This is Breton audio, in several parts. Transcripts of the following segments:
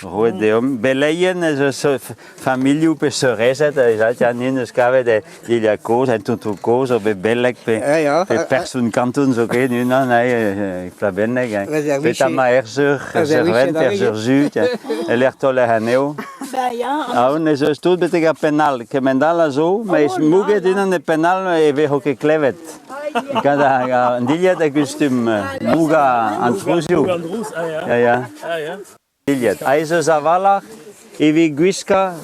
Roedeum. Beleien is een familie op Serezet. Dat ja niet eens kawe de die koos en toen koos op Belek pe persoon kanton zo geen nu dan nee plabenek. Peta maar reservent zuid. Er tolle haneo. Ah, ne zo stoot betega penal. Que mendala zo, maar is moege in een penal even ook geklevet. Cada un dia de costum muga antrusio. Ja. Dillet. Aizo zavala evi guisca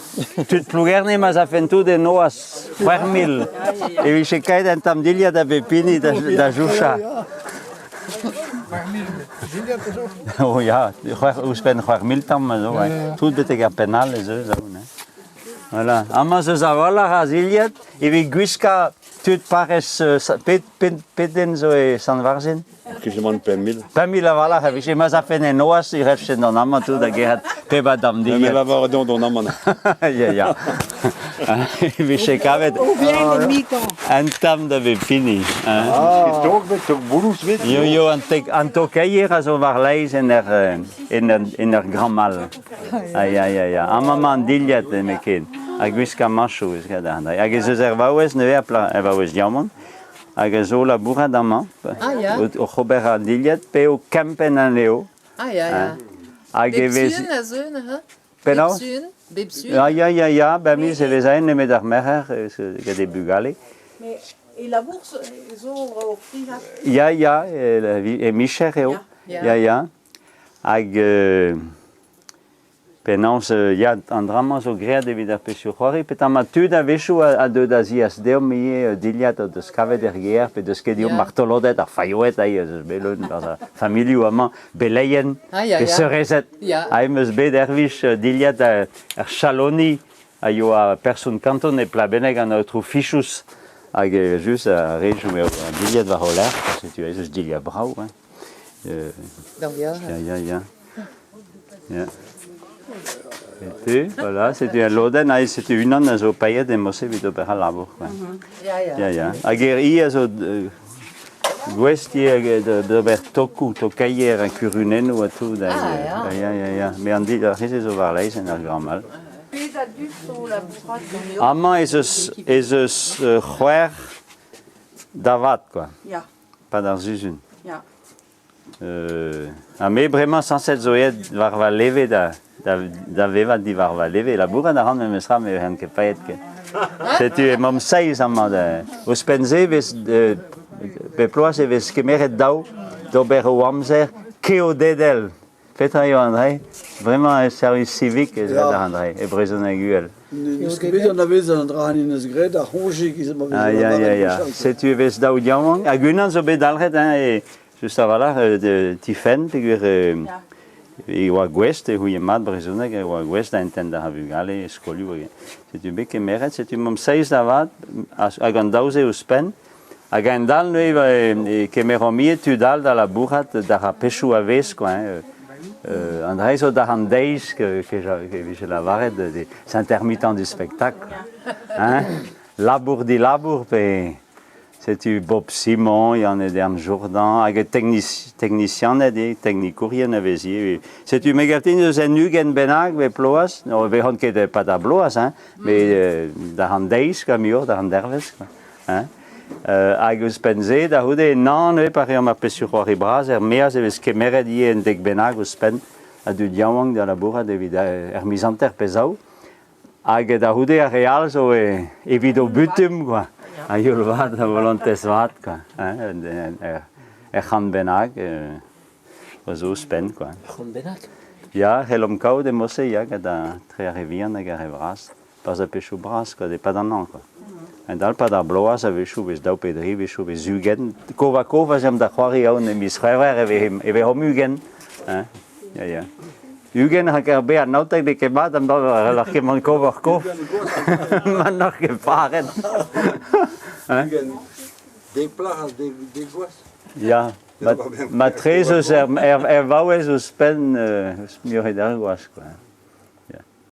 tut plugerne mas afentu de noas 4000. Evi checai entam dillet da pepini da jusha. Oh ja, us ben 4000 tam zo. Tut betega penal zo ne. Voilà. Amma zo zavala haziliet evi guisca tut pares peden zo e San Varzin. Que je demande Pamil. Pamil voilà, heb je maar afene noas, je hebt dan allemaal toe dat je het bij dam die. Mais la va redon don amana. Ja. We checken en tam de bepini. Toch met de boelus wit. Jo en Turkije zo waar lees in der Grammal. Ja. Amaman dillet me ken. Ik wist kan macho is gedaan. Ik is er wou is nu wou is jammer. Ik zo la boera dama. O Robert Adillet pe o campen en leo. Ja. Bepsuun en zo, hè? Penau? Bepsuun. Ja, bij mij ze zijn met haar mecher, ik de bugale. Et la bourse, ils ont pris Ja, et Michel, ja. Ik penans ja andrama zo grede vida pesciori petama tu da veshu a de dazias de mi diliat de scave derrière pe de skedio martolodet a fayoet ai belon da familie ou ama beleien que serezet ai mus be dervish diliat er chaloni ayo a person canton e plabeneg an outro fichus ag just a reju me diliat va roller parce que tu es diliat brau ja. Voilà, c'était un loden, c'était une année au pays de Mosse vite au Peralabo. Ja. Aguerri so Guesti de Bertoku, Tokayer, un Curunen ou tout. Ja. Mais on dit là, c'est au Varlay, c'est un grand mal. Amant est ce choir d'avat quoi. Pas dans une. Mais vraiment sans cette zoé va lever da veva di varva lever la bourra da rande me sera me han que pas être c'est tu mom sais amma de ospenze ves be ploas e ves que meret dau do berwamser keo dedel fetaio André vraiment un service civique da André e bresonaguel Nous on avait un drap in es gret a hongi qui ja c'est tu ves dau diamant agunan zo bedalret et juste voilà de Tiffen figure e o Aguest e hui mat brezona que o Aguest entenda havugale escolhu c'est tu que meret c'est tu mom 6 davat a gandauze uspen a gandal noiva que meromie tu dal da la burrat da rapeshu aves quoi André so da handeis que je la varet des intermittents du spectacle hein labour di labour pe c'est Bob Simon, il y en a des Jourdan, avec technicien des technicourien avesier. C'est une mégatine de Zenugen Benag, mais ploas, non, we ont que pas da bloas, hein, mais da handeis comme yo, da handerves, hein. Agus penze da hude non ne par ma pesuro ribras, mais c'est que meredi en dek Benag uspen a du diamant da la bourra de vida ermisanter pesau. Ag da hude a real so evido butum quoi. Ayul vat a volontes vat quoi. Gaan benag was uspen quoi. Gaan benag. Ja, helom kau de Mosse ja da tre rivian ga revras. Pas a peshu bras quoi, de pas d'un quoi. En dal pas da bloas a veshu ves dau pedri veshu ves zugen. Kova jam da khwari on mis frère e ve homugen. Ja. Eugen hat er nautek de kebat am da la ke man kova man noch gefahren. des places des gosses. Ja, maar 3 er wou eens pen mir der was quoi.